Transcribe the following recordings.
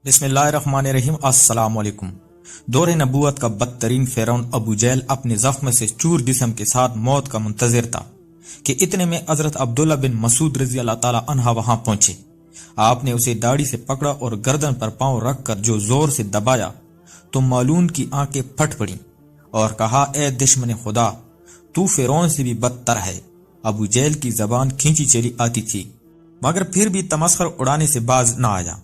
بسم اللہ الرحمن الرحیم۔ السلام علیکم۔ دور نبوت کا بدترین فرعون ابو جہل اپنے زخم سے چور جسم کے ساتھ موت کا منتظر تھا کہ اتنے میں حضرت عبداللہ بن مسعود رضی اللہ تعالی عنہ وہاں پہنچے۔ آپ نے اسے داڑھی سے پکڑا اور گردن پر پاؤں رکھ کر جو زور سے دبایا تو مالون کی آنکھیں پھٹ پڑیں اور کہا، اے دشمن خدا، تو فرعون سے بھی بدتر ہے۔ ابو جہل کی زبان کھینچی چلی آتی تھی مگر پھر بھی تمسخر اڑانے سے باز نہ آیا۔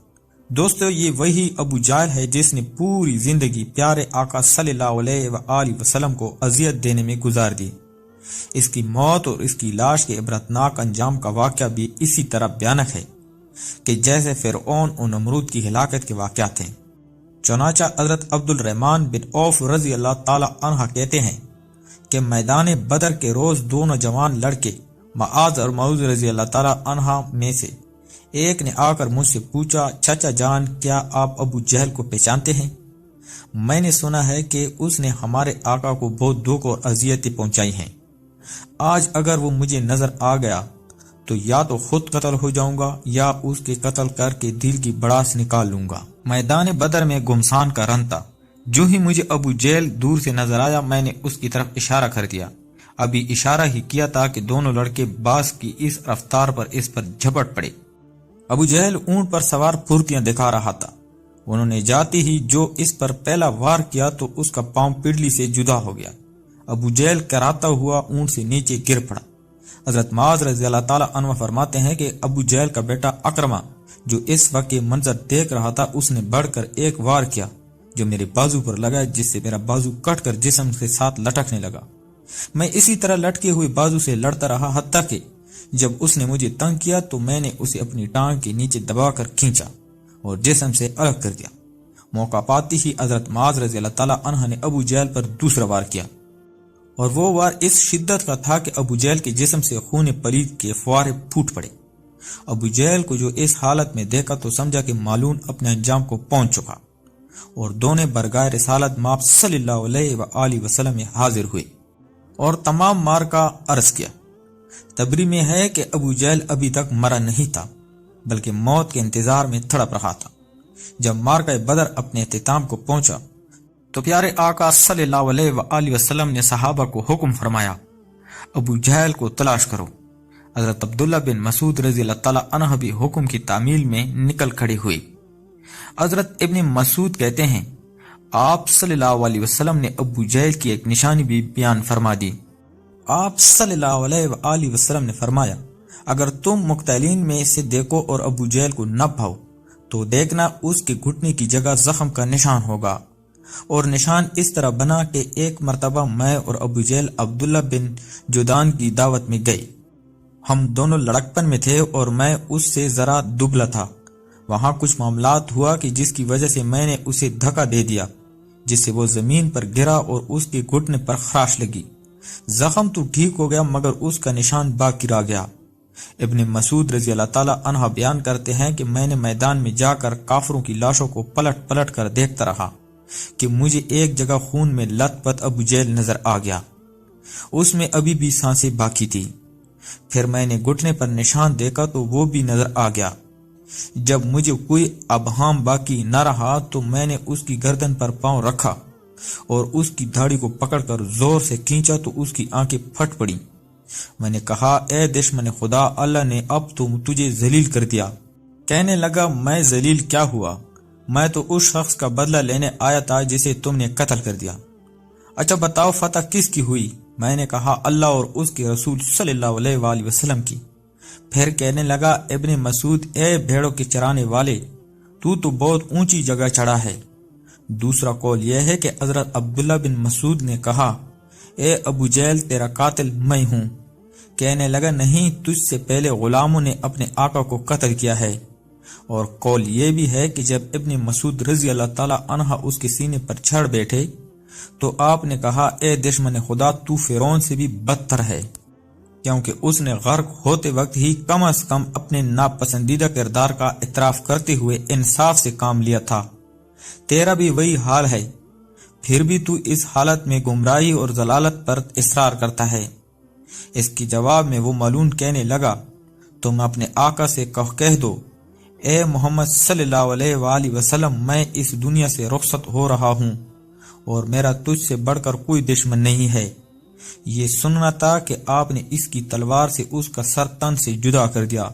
دوستو، یہ وہی ابو جہل ہے جس نے پوری زندگی پیارے آقا صلی اللہ علیہ وآلہ وسلم کو اذیت دینے میں گزار دی۔ اس کی موت اور اس کی لاش کے عبرتناک انجام کا واقعہ بھی اسی طرح بھیانک ہے کہ جیسے فرعون اور نمرود کی ہلاکت کے واقعات ہیں۔ چنانچہ حضرت عبد الرحمن بن عوف رضی اللہ تعالی عنہ کہتے ہیں کہ میدان بدر کے روز دونوں جوان لڑکے معاذ اور معوذ رضی اللہ تعالی عنہ میں سے ایک نے آ کر مجھ سے پوچھا، چچا جان، کیا آپ ابو جہل کو پہچانتے ہیں؟ میں نے سنا ہے کہ اس نے ہمارے آقا کو بہت دکھ اور اذیتیں پہنچائی ہیں۔ آج اگر وہ مجھے نظر آ گیا تو یا تو خود قتل ہو جاؤں گا یا اس کے قتل کر کے دل کی بڑاس نکال لوں گا۔ میدان بدر میں گمسان کا رن تھا۔ جو ہی مجھے ابو جہل دور سے نظر آیا میں نے اس کی طرف اشارہ کر دیا۔ ابھی اشارہ ہی کیا تھا کہ دونوں لڑکے باز کی اس رفتار پر اس پر جھپٹ پڑے۔ ابو جہل اونٹ پر سوار پھرتیاں دکھا رہا تھا۔ انہوں نے جاتے ہی جو اس پر پہلا وار کیا تو اس کا پاؤں پڈلی سے جدا ہو گیا۔ ابو جہل کراتا ہوا اونٹ سے نیچے گر پڑا۔ حضرت معاذ رضی اللہ تعالی عنہ فرماتے ہیں کہ ابو جہل کا بیٹا اکرمہ جو اس وقت یہ منظر دیکھ رہا تھا، اس نے بڑھ کر ایک وار کیا جو میرے بازو پر لگا، جس سے میرا بازو کٹ کر جسم کے ساتھ لٹکنے لگا۔ میں اسی طرح لٹکے ہوئے بازو سے لڑتا رہا حتیٰ کہ جب اس نے مجھے تنگ کیا تو میں نے اسے اپنی ٹانگ کے نیچے دبا کر کھینچا اور جسم سے الگ کر دیا۔ موقع پاتی ہی حضرت معاذ رضی اللہ تعالی عنہ نے ابو جہل پر دوسرا وار کیا اور وہ وار اس شدت کا تھا کہ ابو جہل کے جسم سے خون پلید کے فوارے پھوٹ پڑے۔ ابو جہل کو جو اس حالت میں دیکھا تو سمجھا کہ مالون اپنے انجام کو پہنچ چکا اور دونوں برگاہ رسالت مآب صلی اللہ علیہ وآلہ وسلم میں حاضر ہوئے اور تمام مار کا عرض کیا۔ تبری میں ہے کہ ابو جہل ابھی تک مرا نہیں تھا بلکہ موت کے انتظار میں تڑپ رہا تھا۔ جب مارکہ بدر اپنے اختتام کو پہنچا تو پیارے آقا صلی اللہ علیہ وآلہ وسلم نے صحابہ کو حکم فرمایا، ابو جہل کو تلاش کرو۔ حضرت عبداللہ بن مسعود رضی اللہ تعالی عنہ بھی حکم کی تعمیل میں نکل کھڑے ہوئے۔ حضرت ابن مسعود کہتے ہیں، آپ صلی اللہ علیہ وسلم نے ابو جہل کی ایک نشانی بھی بیان فرما دی۔ آپ صلی اللہ علیہ وآلہ وسلم نے فرمایا، اگر تم مقتلین میں سے دیکھو اور ابو جہل کو نہ پاؤ تو دیکھنا اس کے گھٹنے کی جگہ زخم کا نشان ہوگا، اور نشان اس طرح بنا کہ ایک مرتبہ میں اور ابو جہل عبداللہ بن جدعان کی دعوت میں گئے۔ ہم دونوں لڑکپن میں تھے اور میں اس سے ذرا دبلا تھا۔ وہاں کچھ معاملات ہوا کہ جس کی وجہ سے میں نے اسے دھکا دے دیا، جس سے وہ زمین پر گرا اور اس کے گھٹنے پر خراش لگی۔ زخم تو ٹھیک ہو گیا مگر اس کا نشان باقی رہ گیا۔ ابن مسعود رضی اللہ تعالی عنہ بیان کرتے ہیں کہ میں نے میدان میں جا کر کافروں کی لاشوں کو پلٹ پلٹ کر دیکھتا رہا کہ مجھے ایک جگہ خون میں لت پت ابو جہل نظر آ گیا، اس میں ابھی بھی سانسیں باقی تھی۔ پھر میں نے گھٹنے پر نشان دیکھا تو وہ بھی نظر آ گیا۔ جب مجھے کوئی ابہام باقی نہ رہا تو میں نے اس کی گردن پر پاؤں رکھا اور اس کی داڑھی کو پکڑ کر زور سے کھینچا تو اس کی آنکھیں پھٹ پڑیں۔ میں نے کہا، اے دشمن خدا، اللہ نے اب تو تجھے ذلیل کر دیا۔ کہنے لگا، میں ذلیل کیا ہوا؟ میں تو اس شخص کا بدلہ لینے آیا تھا جسے تم نے قتل کر دیا۔ اچھا بتاؤ فتح کس کی ہوئی؟ میں نے کہا، اللہ اور اس کے رسول صلی اللہ علیہ وآلہ وسلم کی۔ پھر کہنے لگا، ابن مسعود، اے بھیڑوں کے چرانے والے، تو بہت اونچی جگہ چڑھا ہے۔ دوسرا قول یہ ہے کہ حضرت عبداللہ بن مسعود نے کہا، اے ابو جہل، تیرا قاتل میں ہوں۔ کہنے لگا، نہیں، تجھ سے پہلے غلاموں نے اپنے آقا کو قتل کیا ہے۔ اور قول یہ بھی ہے کہ جب ابن مسعود رضی اللہ تعالی عنہ اس کے سینے پر چڑھ بیٹھے تو آپ نے کہا، اے دشمن خدا، تو فرعون سے بھی بدتر ہے، کیونکہ اس نے غرق ہوتے وقت ہی کم از کم اپنے ناپسندیدہ کردار کا اعتراف کرتے ہوئے انصاف سے کام لیا تھا۔ تیرا بھی وہی حال ہے، پھر بھی تو اس حالت میں گمراہی اور ضلالت پر اصرار کرتا ہے۔ اس کی جواب میں وہ ملعون کہنے لگا، تم اپنے آقا سے کہہ دو، اے محمد صلی اللہ علیہ وآلہ وسلم، میں اس دنیا سے رخصت ہو رہا ہوں اور میرا تجھ سے بڑھ کر کوئی دشمن نہیں ہے۔ یہ سننا تھا کہ آپ نے اس کی تلوار سے اس کا سر تن سے جدا کر دیا۔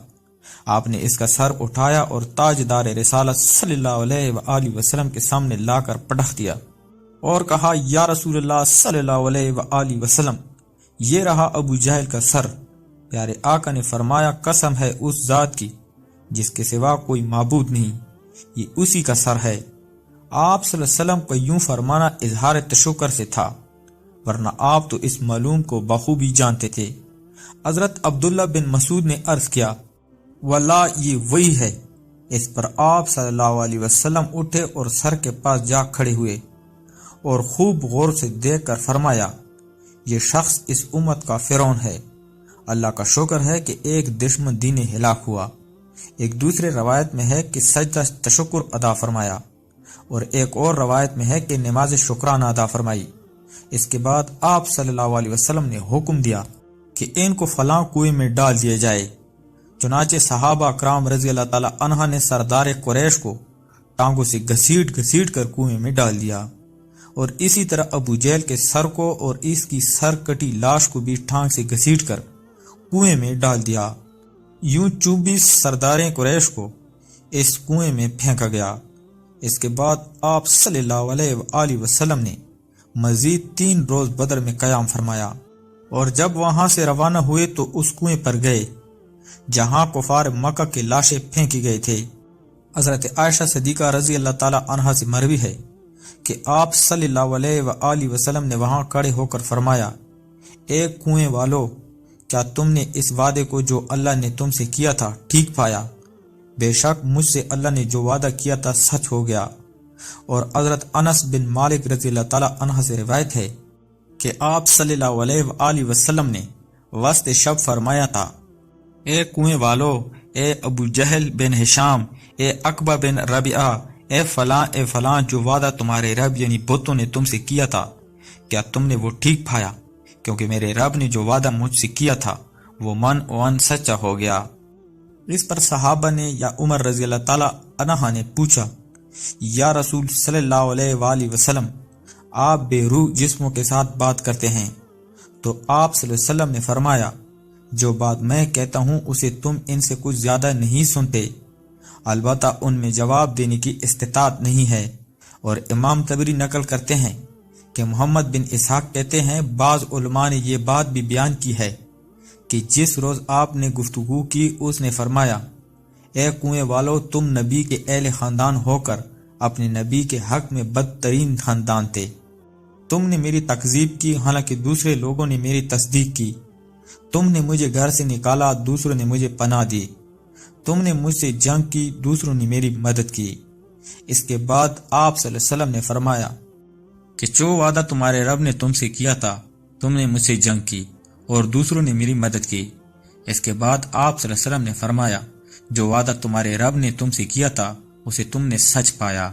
آپ نے اس کا سر اٹھایا اور تاجدار رسالت صلی اللہ علیہ وآلہ وسلم کے سامنے لا کر پٹخ دیا اور کہا، یا رسول اللہ صلی اللہ علیہ وآلہ وسلم، یہ رہا ابو جہل کا سر۔ پیارے آقا نے فرمایا، قسم ہے اس ذات کی جس کے سوا کوئی معبود نہیں، یہ اسی کا سر ہے۔ آپ صلی اللہ علیہ وسلم کا یوں فرمانا اظہار تشکر سے تھا، ورنہ آپ تو اس معلوم کو بخوبی جانتے تھے۔ حضرت عبداللہ بن مسعود نے عرض کیا، واللہ یہ وہی ہے۔ اس پر آپ صلی اللہ علیہ وسلم اٹھے اور سر کے پاس جا کھڑے ہوئے اور خوب غور سے دیکھ کر فرمایا، یہ شخص اس امت کا فرعون ہے۔ اللہ کا شکر ہے کہ ایک دشمن دین ہلاک ہوا۔ ایک دوسرے روایت میں ہے کہ سجدہ تشکر ادا فرمایا، اور ایک اور روایت میں ہے کہ نماز شکرانہ ادا فرمائی۔ اس کے بعد آپ صلی اللہ علیہ وسلم نے حکم دیا کہ ان کو فلاں کنویں میں ڈال دیا جائے۔ چنانچہ صحابہ کرام رضی اللہ تعالی عنہ نے سردار قریش کو ٹانگوں سے گھسیٹ کر کنویں میں ڈال دیا، اور اسی طرح ابو جہل کے سر کو اور اس کی سر کٹی لاش کو بھی ٹانگ سے گھسیٹ کر کنویں میں ڈال دیا۔ یوں 24 سرداریں قریش کو اس کنویں میں پھینکا گیا۔ اس کے بعد آپ صلی اللہ علیہ وآلہ وسلم نے مزید 3 روز بدر میں قیام فرمایا، اور جب وہاں سے روانہ ہوئے تو اس کنویں پر گئے جہاں کفار مکہ کے لاشیں پھینکی گئے تھے۔ حضرت عائشہ صدیقہ رضی اللہ تعالی عنہا سے مروی ہے کہ آپ صلی اللہ علیہ وآلہ وسلم نے وہاں کھڑے ہو کر فرمایا، اے کنویں والو، کیا تم نے اس وعدے کو جو اللہ نے تم سے کیا تھا ٹھیک پایا؟ بے شک مجھ سے اللہ نے جو وعدہ کیا تھا سچ ہو گیا۔ اور حضرت انس بن مالک رضی اللہ تعالی عنہ سے روایت ہے کہ آپ صلی اللہ علیہ وآلہ وسلم نے وسط شب فرمایا تھا، اے کنویں والو، اے ابو جہل بن ہشام، اے عقبہ بن ربیعہ، اے فلاں جو وعدہ تمہارے رب یعنی بتوں نے تم سے کیا تھا، کیا تم نے وہ ٹھیک پایا؟ کیونکہ میرے رب نے جو وعدہ مجھ سے کیا تھا وہ من اوان سچا ہو گیا۔ اس پر صحابہ نے یا عمر رضی اللہ تعالی عنہ نے پوچھا، یا رسول صلی اللہ علیہ وآلہ وسلم، آپ بے روح جسموں کے ساتھ بات کرتے ہیں؟ تو آپ صلی اللہ علیہ وسلم نے فرمایا، جو بات میں کہتا ہوں اسے تم ان سے کچھ زیادہ نہیں سنتے، البتہ ان میں جواب دینے کی استطاعت نہیں ہے۔ اور امام طبری نقل کرتے ہیں کہ محمد بن اسحاق کہتے ہیں، بعض علماء نے یہ بات بھی بیان کی ہے کہ جس روز آپ نے گفتگو کی اس نے فرمایا، اے کنویں والو، تم نبی کے اہل خاندان ہو کر اپنے نبی کے حق میں بدترین خاندان تھے۔ تم نے میری تکذیب کی حالانکہ دوسرے لوگوں نے میری تصدیق کی۔ تم نے مجھے گھر سے نکالا، دوسروں نے مجھے پناہ دی۔ تم نے مجھ سے جنگ کی، دوسروں نے میری مدد کی۔ اس کے بعد آپ صلی اللہ علیہ وسلم نے فرمایا کہ جو وعدہ تمہارے رب نے تم سے کیا تھا، تم نے مجھ سے جنگ کی اور دوسروں نے میری مدد کی۔ اس کے بعد آپ صلی اللہ علیہ وسلم نے فرمایا، جو وعدہ تمہارے رب نے تم سے کیا تھا اسے تم نے سچ پایا،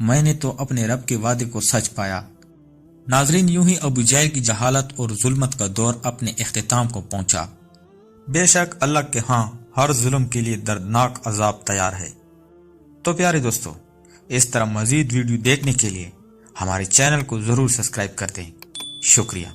میں نے تو اپنے رب کے وعدے کو سچ پایا۔ ناظرین، یوں ہی ابو جہل کی جہالت اور ظلمت کا دور اپنے اختتام کو پہنچا۔ بے شک اللہ کے ہاں ہر ظلم کے لیے دردناک عذاب تیار ہے۔ تو پیارے دوستو، اس طرح مزید ویڈیو دیکھنے کے لیے ہمارے چینل کو ضرور سبسکرائب کر دیں۔ شکریہ۔